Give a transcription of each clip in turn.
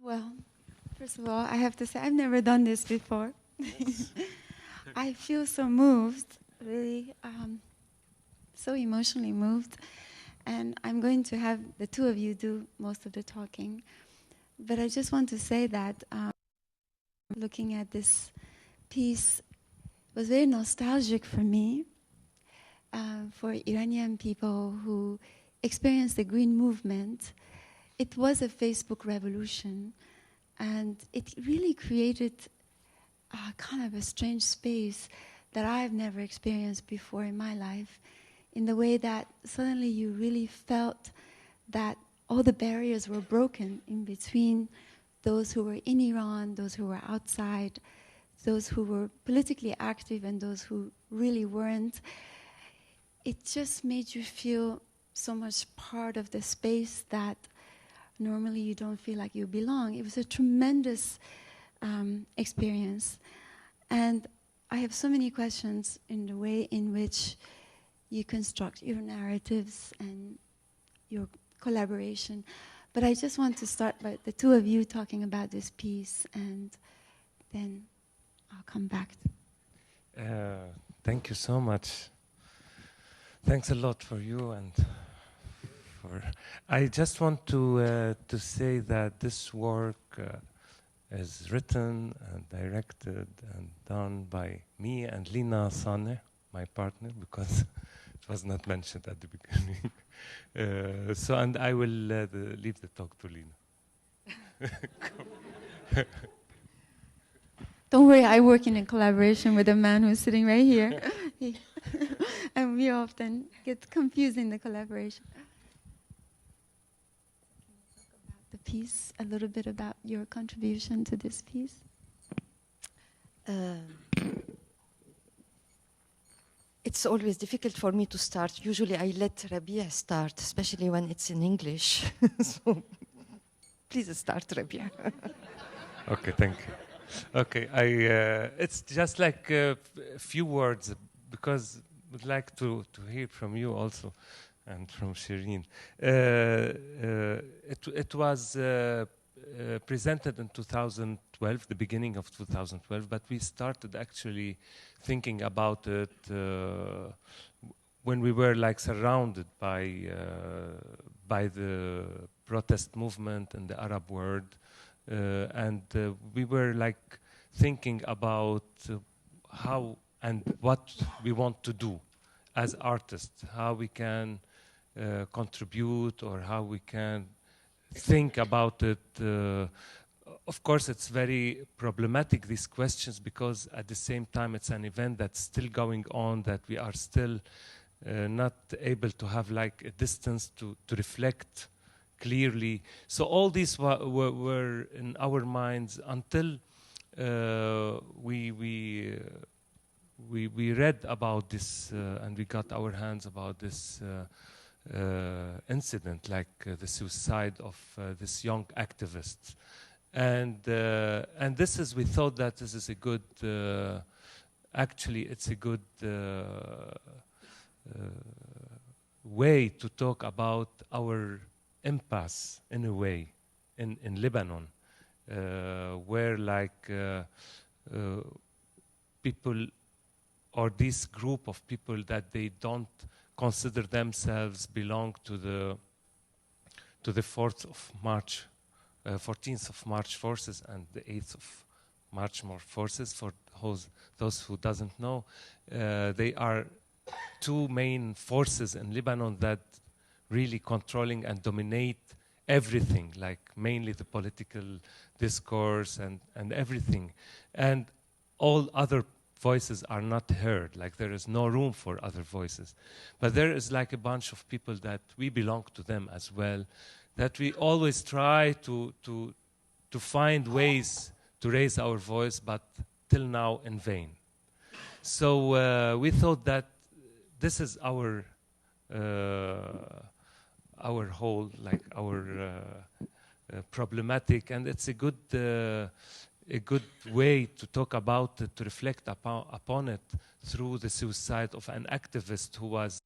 Well, first of all, I have to say I've never done this before. I feel so moved, really, so emotionally moved. And I'm going to have the two of you do most of the talking. But I just want to say that looking at this piece was very nostalgic for me, for Iranian people who experienced the Green Movement. It was a Facebook revolution, and it really created kind of a strange space that I've never experienced before in my life, in the way that suddenly you really felt that all the barriers were broken in between those who were in Iran, those who were outside, those who were politically active and those who really weren't. It just made you feel so much part of the space that normally you don't feel like you belong. It was a tremendous experience. And I have so many questions in the way in which you construct your narratives and your collaboration. But I just want to start by the two of you talking about this piece, and then I'll come back. Thank you so much. Thanks a lot for you and for. I just want to say that this work is written and directed and done by me and Lina Saneh, my partner, because it was not mentioned at the beginning. And I will leave the talk to Lina. Don't worry, I work in a collaboration with a man who's sitting right here. And we often get confused in the collaboration. Can you talk about the piece, a little bit about your contribution to this piece? It's always difficult for me to start. Usually I let Rabih start, especially when it's in English. So please start, Rabih. Okay, thank you. Okay, it's just like a few words, because we'd like to hear from you also, and from Shireen. It was presented in 2012, the beginning of 2012, but we started actually thinking about it when we were like surrounded by the protest movement in the Arab world. And we were like thinking about how and what we want to do as artists, how we can contribute, or how we can think about it. Of course, it's very problematic, these questions, because at the same time it's an event that's still going on, that we are still not able to have like a distance to reflect clearly. So all these were in our minds until we read about this and we got our hands about this incident, like the suicide of this young activist. And this is, we thought that this is a good, actually it's a good way to talk about our impasse, in a way, in Lebanon, where like people, or this group of people that they don't consider themselves belong to the 4th of March, 14th of March forces and the 8th of March more forces. For those who doesn't know, they are two main forces in Lebanon that really controlling and dominate everything, like mainly the political discourse and everything. And all other voices are not heard, like there is no room for other voices. But there is like a bunch of people that we belong to them as well, that we always try to find ways to raise our voice, but till now in vain. So we thought that this is our whole, like our problematic, and it's a good way to talk about it, to reflect upon it through the suicide of an activist who was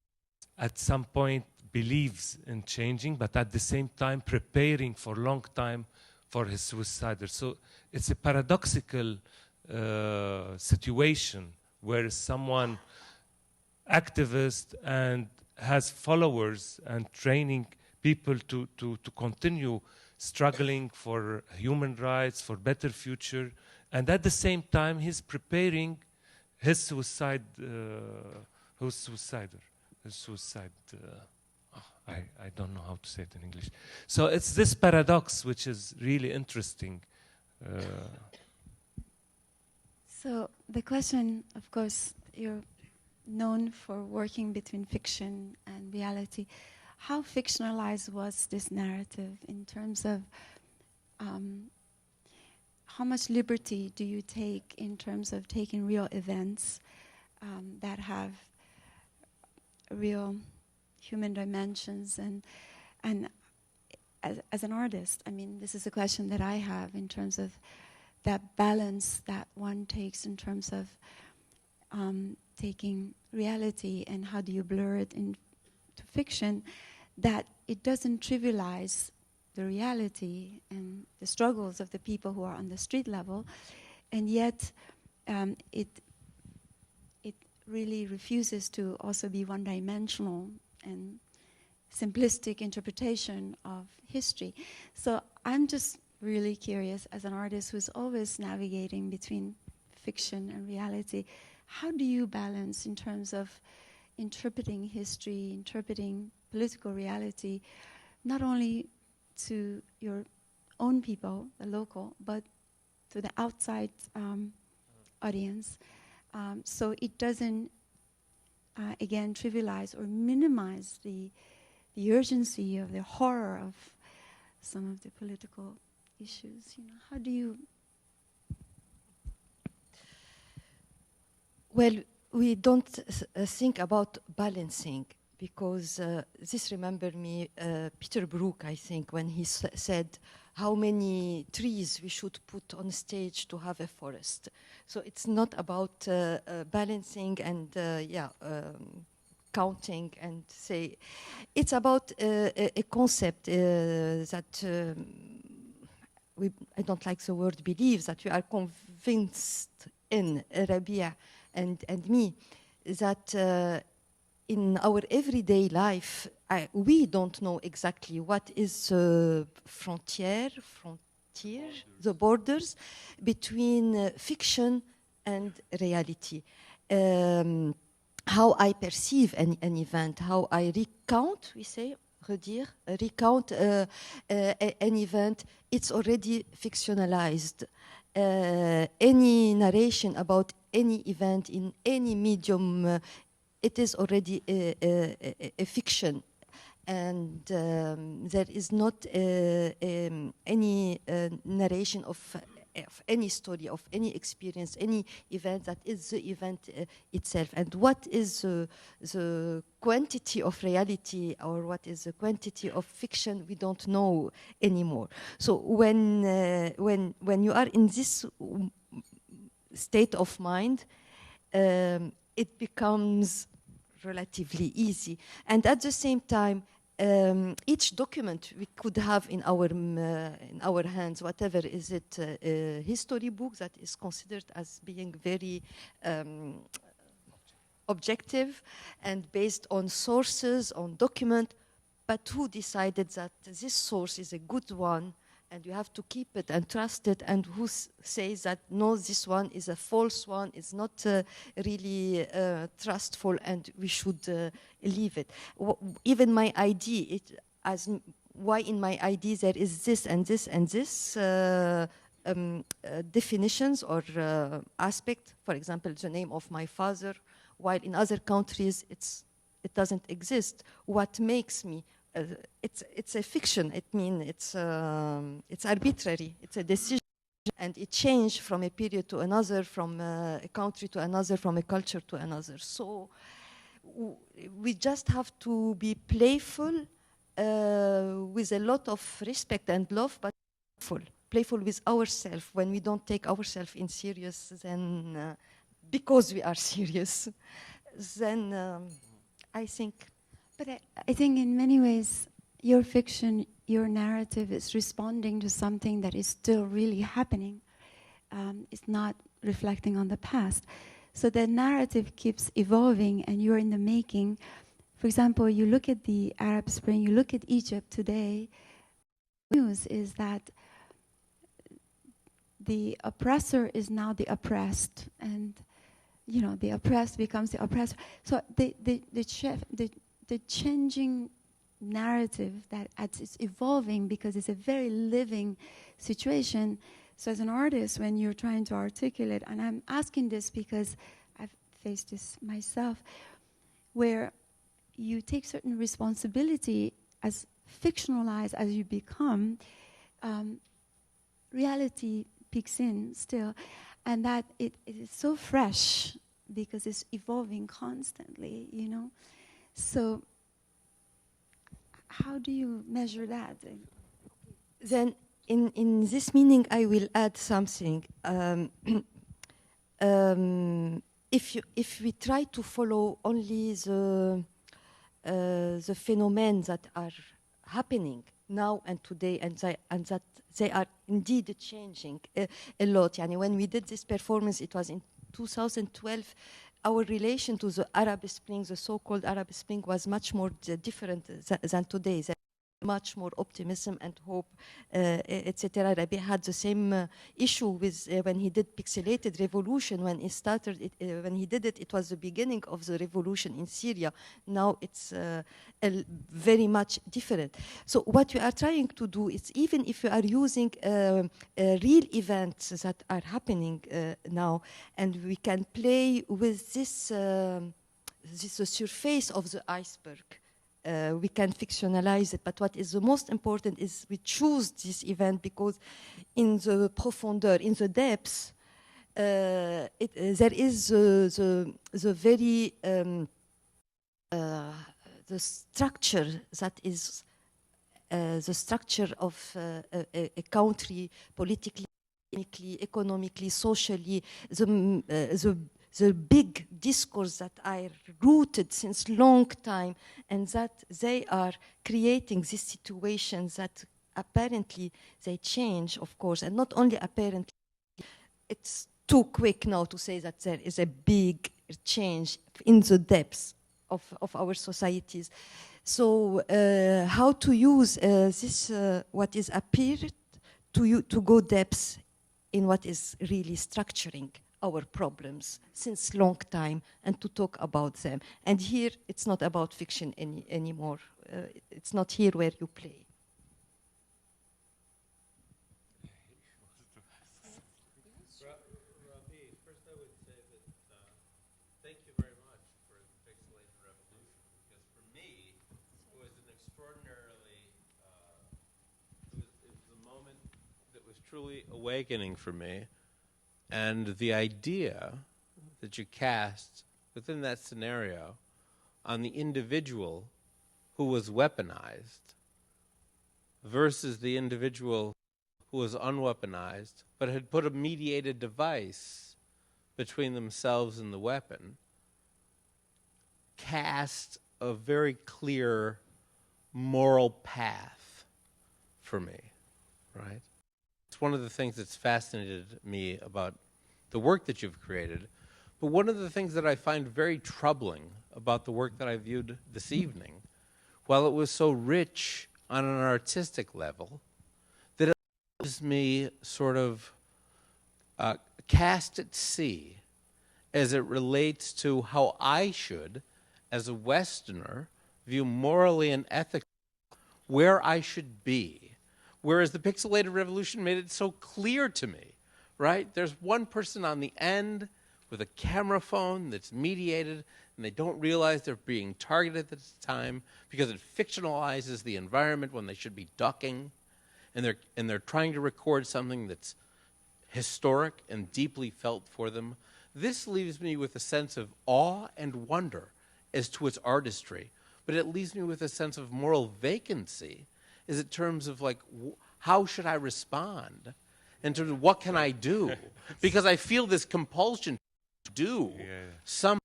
at some point believes in changing, but at the same time preparing for a long time for his suicider. So it's a paradoxical situation where someone activist and has followers and training people to continue struggling for human rights, for better future, and at the same time he's preparing his suicide, I don't know how to say it in English. So it's this paradox which is really interesting. So the question, of course, you're known for working between fiction and reality. How fictionalized was this narrative in terms of how much liberty do you take in terms of taking real events that have real human dimensions and as an artist, I mean, this is a question that I have in terms of that balance that one takes in terms of taking reality and how do you blur it into fiction, that it doesn't trivialize the reality and the struggles of the people who are on the street level, and yet it really refuses to also be one-dimensional and simplistic interpretation of history. So I'm just really curious, as an artist who's always navigating between fiction and reality, how do you balance in terms of interpreting history, interpreting political reality, not only to your own people, the local, but to the outside audience, so it doesn't, again, trivialize or minimize the urgency of the horror of some of the political issues. You know, how do you? Well, we don't think about balancing, because this remember me Peter Brook, I think, when he said how many trees we should put on stage to have a forest. So it's not about balancing and counting and say. It's about a concept that I don't like the word believe, that we are convinced in, Rabih and me, that in our everyday life, we don't know exactly what is frontier, the borders between fiction and reality. How I perceive an event, how I recount, we say, recount an event, it's already fictionalized. Any narration about any event in any medium, it is already a fiction, and there is not any narration of any story, of any experience, any event that is the event itself. And what is the quantity of reality, or what is the quantity of fiction, we don't know anymore. So when you are in this state of mind, it becomes relatively easy. And at the same time, each document we could have in our hands, whatever is it, a history book that is considered as being very objective and based on sources, on document, but who decided that this source is a good one and you have to keep it and trust it, and who says that no, this one is a false one, it's not really trustful and we should leave it. Even my ID, why in my ID there is this and this and this definitions or aspect, for example, the name of my father, while in other countries it doesn't exist. What makes me? It's a fiction. It means it's arbitrary. It's a decision, and it changes from a period to another, from a country to another, from a culture to another. So we just have to be playful, with a lot of respect and love, but playful with ourselves. When we don't take ourselves in serious, then because we are serious, then I think. But I think in many ways, your fiction your narrative is responding to something that is still really happening. It's not reflecting on the past. So the narrative keeps evolving and you're in the making. For example, you look at the Arab Spring, you look at Egypt today, news is that the oppressor is now the oppressed, and the oppressed becomes the oppressor. So the changing narrative that it's evolving because it's a very living situation. So as an artist, when you're trying to articulate, and I'm asking this because I've faced this myself, where you take certain responsibility as fictionalized as you become, reality peeks in still, and that it is so fresh because it's evolving constantly, So how do you measure that? Then in this meaning, I will add something. If we try to follow only the phenomena that are happening now and today, and that they are indeed changing a lot. When we did this performance, it was in 2012. Our relation to the Arab Spring, the so-called Arab Spring, was much more different than today. Much more optimism and hope, etc. Rabih had the same issue with when he did Pixelated Revolution. When he started, when he did it, it was the beginning of the revolution in Syria. Now it's very much different. So what we are trying to do is, even if we are using real events that are happening now, and we can play with this, the surface of the iceberg. We can fictionalize it, but what is the most important is we choose this event because in the profondeur, in the depths, there is the very the structure that is the structure of a country, politically, economically, socially, the big discourse that are rooted since long time, and that they are creating these situations that apparently they change, of course, and not only apparently. It's too quick now to say that there is a big change in the depths of our societies. So how to use this, what is appeared, to go depths in what is really structuring our problems since long time, and to talk about them. And here, it's not about fiction anymore. It's not here where you play. Rabih, first I would say that thank you very much for the Pixelated Revolution, because for me, it was an extraordinarily, it was a moment that was truly awakening for me. And the idea that you cast within that scenario on the individual who was weaponized versus the individual who was unweaponized but had put a mediated device between themselves and the weapon cast a very clear moral path for me, right? It's one of the things that's fascinated me about the work that you've created. But one of the things that I find very troubling about the work that I viewed this evening, while it was so rich on an artistic level, that it leaves me sort of cast at sea as it relates to how I should, as a Westerner, view morally and ethically where I should be. Whereas the Pixelated Revolution made it so clear to me, right? There's one person on the end with a camera phone that's mediated, and they don't realize they're being targeted at this time because it fictionalizes the environment when they should be ducking, and they're trying to record something that's historic and deeply felt for them. This leaves me with a sense of awe and wonder as to its artistry, but it leaves me with a sense of moral vacancy is in terms of, like, how should I respond? In terms of what can I do? Because I feel this compulsion to do some.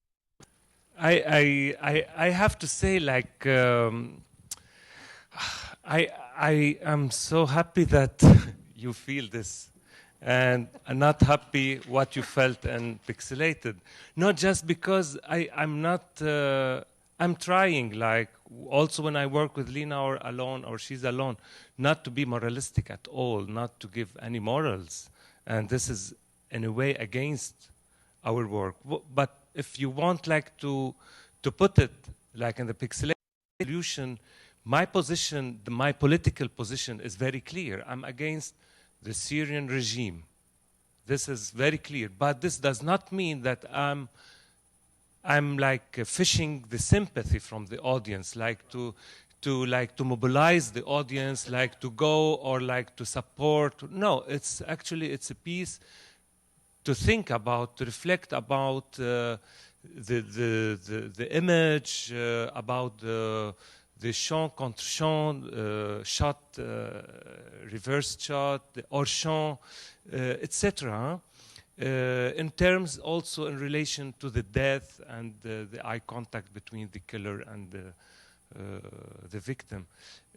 I have to say, like, I am so happy that you feel this, and I'm not happy what you felt and pixelated. Not just because I'm not, I'm trying, like, also when I work with Lina or alone, or she's alone, not to be moralistic at all, not to give any morals. And this is, in a way, against our work. But if you want, like, to put it, like, in the pixelated solution, my position, my political position is very clear. I'm against the Syrian regime. This is very clear. But this does not mean that I'm like fishing the sympathy from the audience, like to mobilize the audience, like to go or like to support. No, it's actually, it's a piece to think about, to reflect about the image, about the champ contre champ, shot, reverse shot, the hors champ, etc. In terms also in relation to the death and the eye contact between the killer and the victim.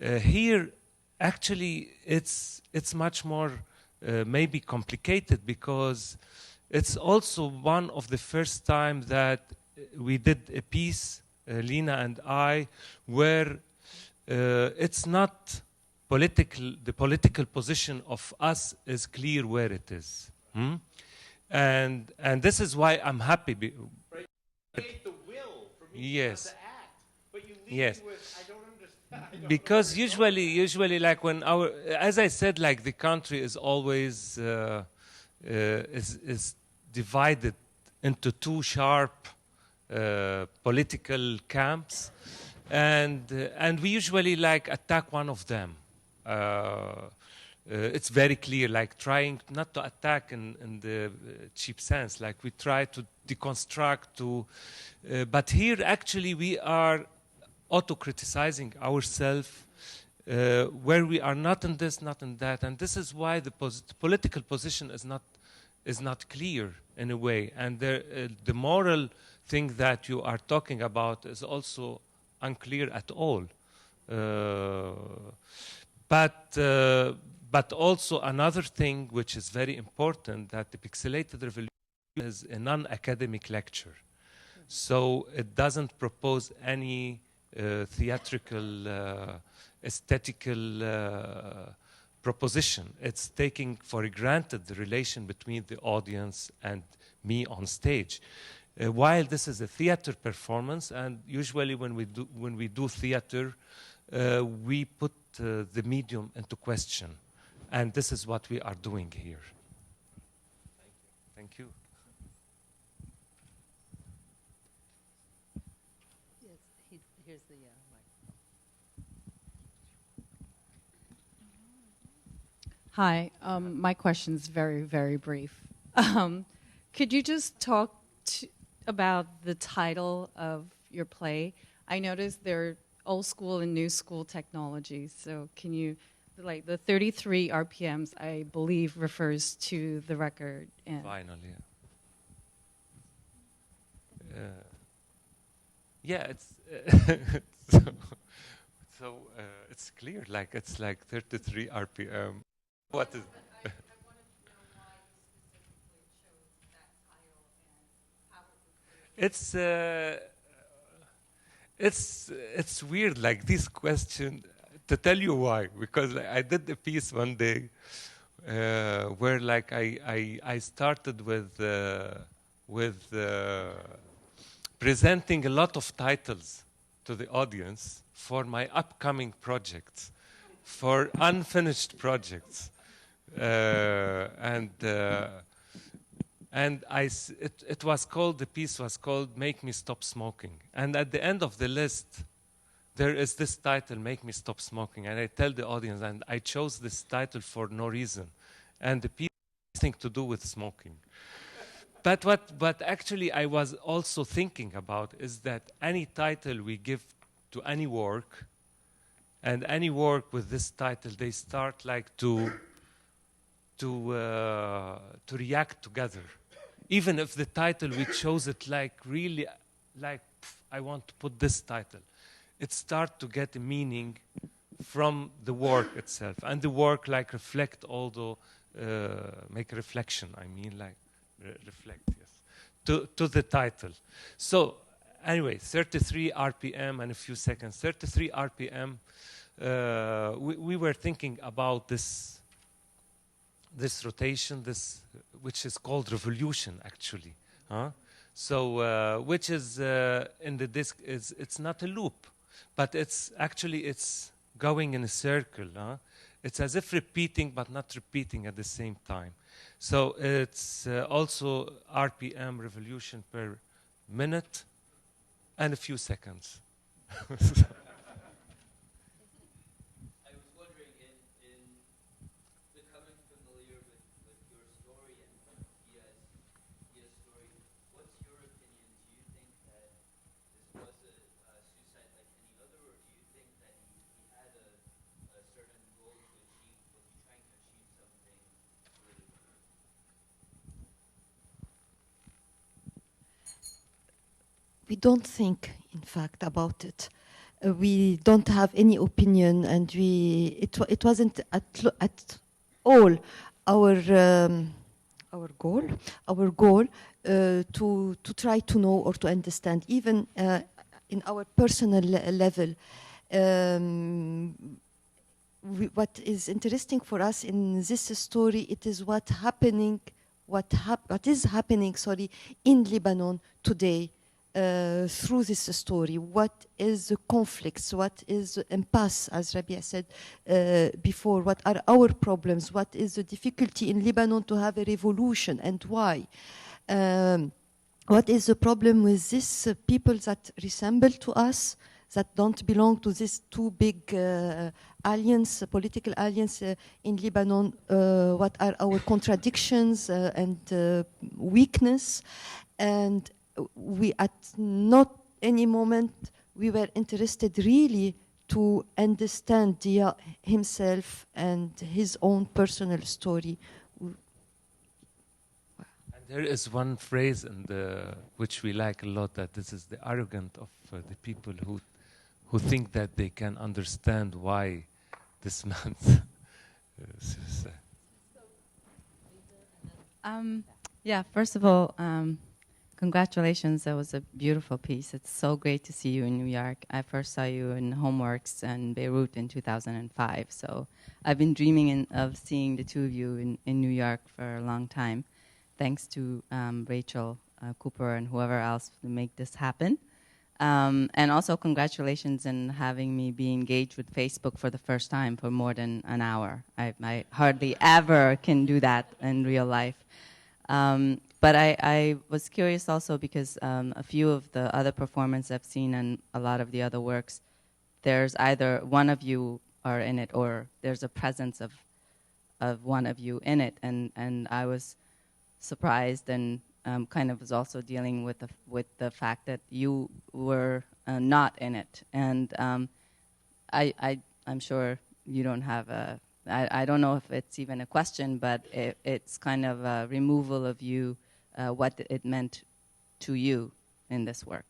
Here, actually, it's much more maybe complicated, because it's also one of the first time that we did a piece, Lina and I, where it's not political, the political position of us is clear where it is. And this is why I'm happy. Create the will for me Yes. to act, but you leave Yes. me with, I don't understand. Because usually, like when as I said, like the country is always is divided into two sharp political camps, and we usually like attack one of them. It's very clear, like trying not to attack in the cheap sense, like we try to deconstruct, but here actually we are auto-criticizing ourselves, where we are not in this, not in that, and this is why the political position is not clear in a way, and the moral thing that you are talking about is also unclear at all. But also another thing which is very important, that the Pixelated Revolution is a non-academic lecture. So it doesn't propose any theatrical, aesthetical proposition. It's taking for granted the relation between the audience and me on stage. While this is a theater performance, and usually when we do theater, we put the medium into question. And this is what we are doing here. Thank you. Yes, here's the microphone. Hi, my question's very, very brief. Could you just talk about the title of your play? I noticed there are old school and new school technologies, so can you, like the 33 RPMs, I believe refers to the record. And Finally. Yeah, it's so it's clear, like it's like 33 RPM. What is? I wanted to know why you specifically chose that title and how it It's weird, like this question. To tell you why, because like, I did a piece one day where like I started with presenting a lot of titles to the audience for my upcoming projects, for unfinished projects, and it was called, the piece was called "Make Me Stop Smoking," and at the end of the list there is this title, "Make Me Stop Smoking," and I tell the audience, and I chose this title for no reason, and the piece has nothing to do with smoking. But actually I was also thinking about is that any title we give to any work, and any work with this title, they start like to react together. Even if the title we chose it like really, like I want to put this title, it starts to get a meaning from the work itself, and the work like reflect although make a reflection, I mean like reflect, yes, to the title. So anyway, 33 RPM and a few seconds. 33 RPM, we were thinking about this rotation, which is called revolution actually. So which is in the disc, it's not a loop, but it's going in a circle. It's as if repeating but not repeating at the same time. So it's also RPM, revolution per minute and a few seconds. I was wondering, in becoming familiar with your story and Dia's story, what's your opinion? Do you think that this was a suicide like any other, or do you think that he had a certain goal to achieve? Was he trying to achieve something really? We don't think, in fact, about it. We don't have any opinion, and it wasn't at all our goal to try to know or to understand, even in our personal level. What is interesting for us in this story, it is what is happening in Lebanon today. Through this story, what is the conflicts, what is the impasse, as Rabih said before, what are our problems, what is the difficulty in Lebanon to have a revolution, and why? What is the problem with these people that resemble to us, that don't belong to these two big political alliance in Lebanon? What are our contradictions and weakness? And we, at not any moment, we were interested really to understand Dia himself and his own personal story. And there is one phrase which we like a lot, that this is the arrogant of the people who think that they can understand why this man suicide. Yeah, first of all, congratulations. That was a beautiful piece. It's so great to see you in New York. I first saw you in Homeworks and Beirut in 2005. So I've been dreaming of seeing the two of you in New York for a long time. Thanks to Rachel Cooper and whoever else to make this happen. And also congratulations in having me be engaged with Facebook for the first time for more than an hour. I hardly ever can do that in real life. But I was curious also because a few of the other performances I've seen and a lot of the other works, there's either one of you are in it or there's a presence of one of you in it. And I was surprised and kind of was also dealing with the fact that you were not in it. And I'm sure you don't have I don't know if it's even a question, but it's kind of a removal of you, what it meant to you in this work.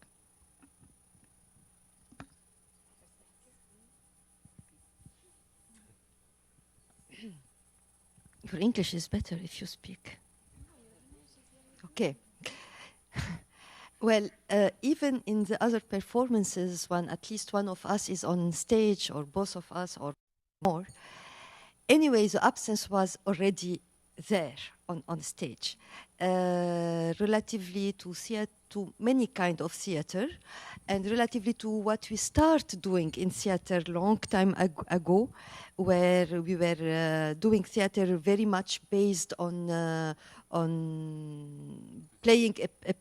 Your English is better if you speak. Okay. Well, even in the other performances, when at least one of us is on stage, or both of us, or more, anyway, the absence was already there on stage, relatively to many kind of theater, and relatively to what we start doing in theater long time ago, where we were doing theater very much based on playing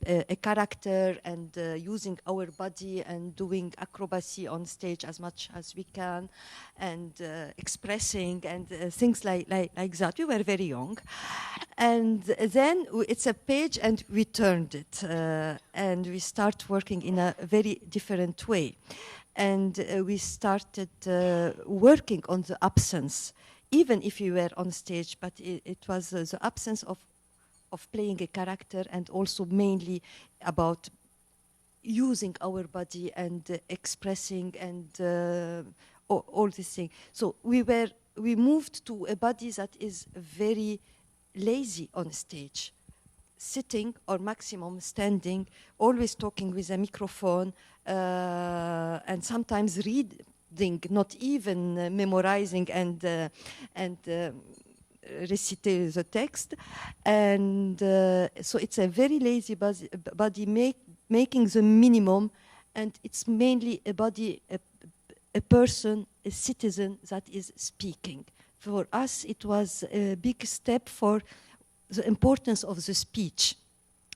a character and using our body and doing acrobacy on stage as much as we can, and expressing and things like that. We were very young, and then it's a page and we turned it and we start working in a very different way, and we started working on the absence, even if we were on stage, but it was the absence of playing a character, and also mainly about using our body and expressing and all these things. So we moved to a body that is very lazy on stage, sitting or maximum standing, always talking with a microphone, and sometimes reading, not even memorizing and recite the text. And so it's a very lazy body making the minimum, and it's mainly a body, a person, a citizen that is speaking. For us, it was a big step for the importance of the speech.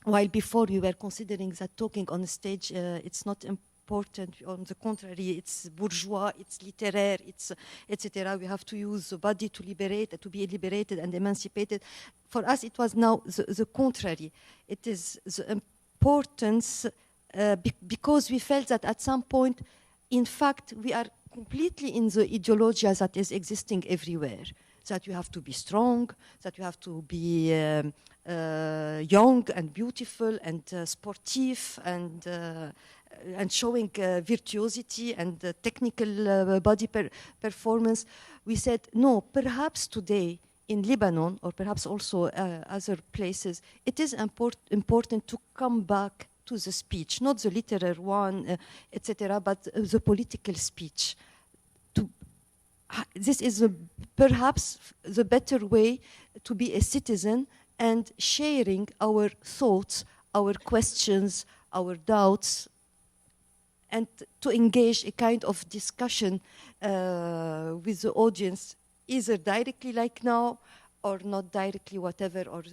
While before we were considering that talking on stage, it's not important. On the contrary, it's bourgeois, it's literaire, it's etc. We have to use the body to liberate, to be liberated and emancipated. For us, it was now the contrary. It is the importance because we felt that at some point, in fact, we are completely in the ideology that is existing everywhere. That you have to be strong, that you have to be young and beautiful and sportive and showing virtuosity and technical body performance. We said, no, perhaps today in Lebanon, or perhaps also other places, it is important to come back to the speech, not the literary one, etc., but the political speech. This is perhaps the better way to be a citizen and sharing our thoughts, our questions, our doubts, and to engage a kind of discussion with the audience, either directly like now or not directly, whatever, or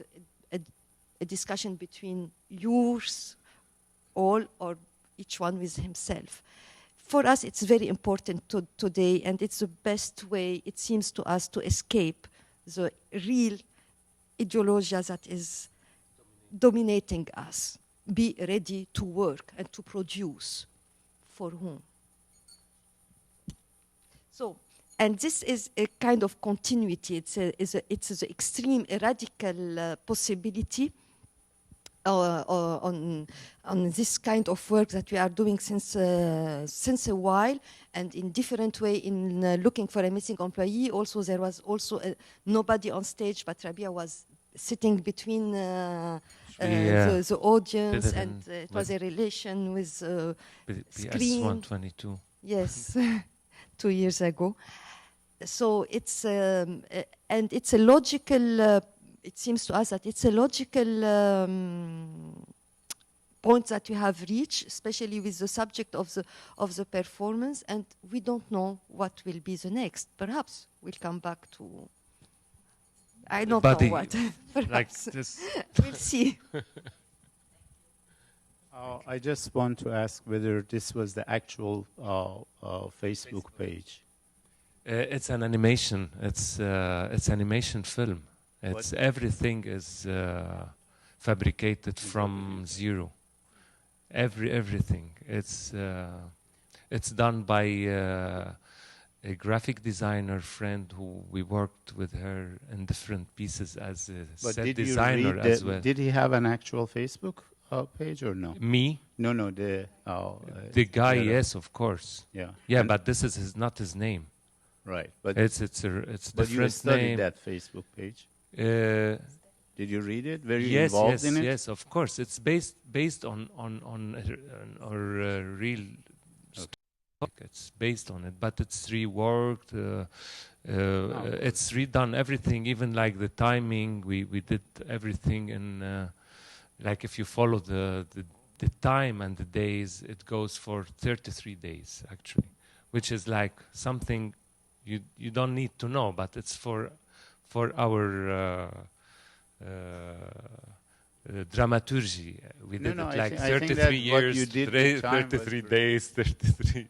a discussion between yours all or each one with himself. For us, it's very important today, and it's the best way, it seems to us, to escape the real ideology that is dominating us. Be ready to work and to produce. For whom? So, and this is a kind of continuity. It's an extreme, a radical possibility on this kind of work that we are doing since a while, and in different way in looking for a missing employee. Also, there was also nobody on stage, but Rabia was sitting between the audience, and it was a relation with screen. 122. Yes, 2 years ago. So it's and it's a logical. It seems to us that it's a logical point that we have reached, especially with the subject of the performance, and we don't know what will be the next. Perhaps we'll come back to. I don't know what. Like this. We'll see. I just want to ask whether this was the actual Facebook page. It's an animation. It's animation film. It's everything is fabricated from zero. Everything. It's done by a graphic designer friend who we worked with her in different pieces as a set designer as well. Did he have an actual Facebook page or no? Me? No. The guy, yes, of course. Yeah. Yeah, and but this is not his name. Right, but it's but you different studied name. that Facebook page. Did you read it? Were you yes, involved in it? Yes, of course. It's based on real. Okay. It's based on it, but it's reworked. It's redone everything, even like the timing. We did everything in like if you follow the time and the days, it goes for 33 days actually, which is like something you don't need to know, but it's for our dramaturgy. We did it like 33 years, 33 days, 33.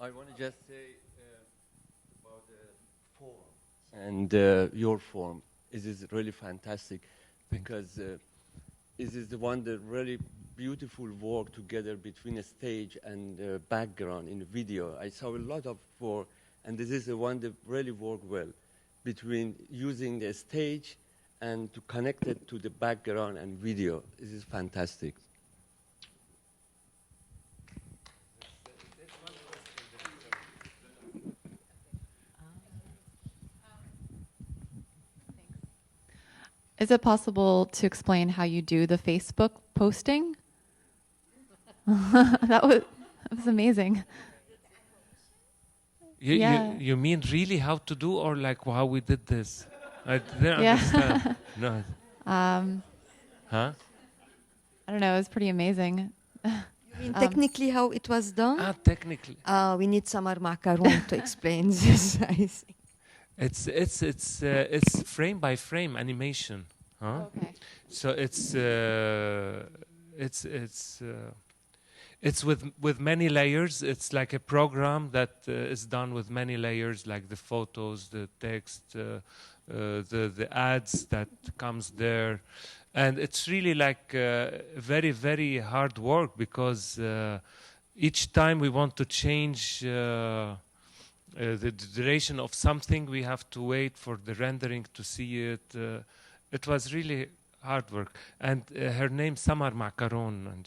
I want to just say about the form and your form. It is really fantastic because it is the one that really beautiful work together between a stage and background in the video. I saw a lot of work, and this is the one that really worked well between using the stage and to connect it to the background and video. This is fantastic. Is it possible to explain how you do the Facebook posting? That was amazing. You mean really how to do, or like how we did this? I didn't understand. No. Huh? I don't know. It was pretty amazing. I mean, technically, how it was done? Technically. We need Samar Macaron to explain this, I think. It's frame by frame animation. Huh? Okay. So it's with many layers. It's like a program that is done with many layers, like the photos, the text, the ads that comes there. And it's really like very, very hard work, because each time we want to change the duration of something, we have to wait for the rendering to see it. It was really hard work. And her name Samar Macaron, and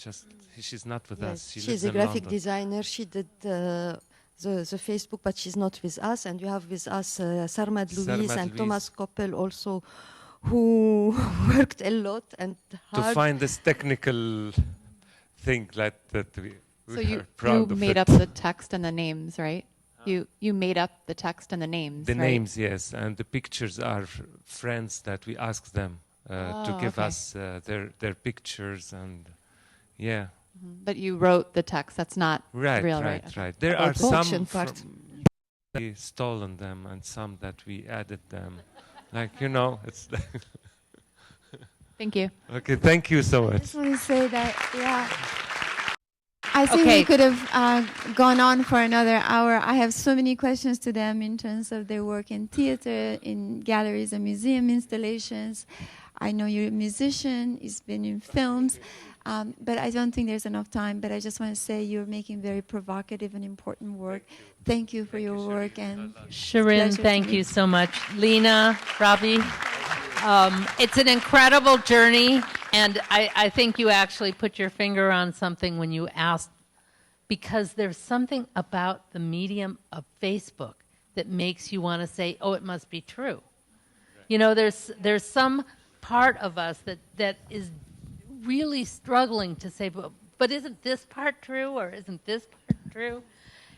she's not with us. She's a graphic designer. She did the Facebook, but she's not with us. And you have with us Sarmad Louise and Thomas Koppel also, who worked a lot and hard. To find this technical thing that we are proud of. So you made up the text and the names, right? You made up the text and the names, The right? names, yes. And the pictures are friends that we asked them to give us their pictures, and yeah. But you wrote the text. That's not real, right? Right. There are some we stolen them, and some that we added them. Like, it's like Thank you. Okay, thank you so much. I just want to say that, I think we could have gone on for another hour. I have so many questions to them in terms of their work in theater, in galleries and museum installations. I know you're a musician, you've been in films, but I don't think there's enough time. But I just want to say you're making very provocative and important work. Thank you for your work. And Shirin, thank you so much. Lina, Rabih, it's an incredible journey, and I think you actually put your finger on something when you asked, because there's something about the medium of Facebook that makes you want to say, oh, it must be true. There's some part of us that is really struggling to say, but isn't this part true, or isn't this part true?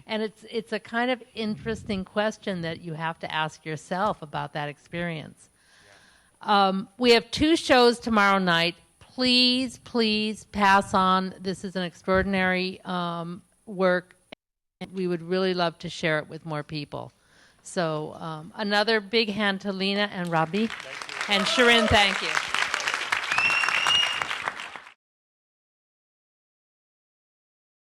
And it's a kind of interesting question that you have to ask yourself about that experience. We have 2 shows tomorrow night. Please, please pass on. This is an extraordinary work. We would really love to share it with more people. So another big hand to Lina and Rabih. And Shirin, thank you.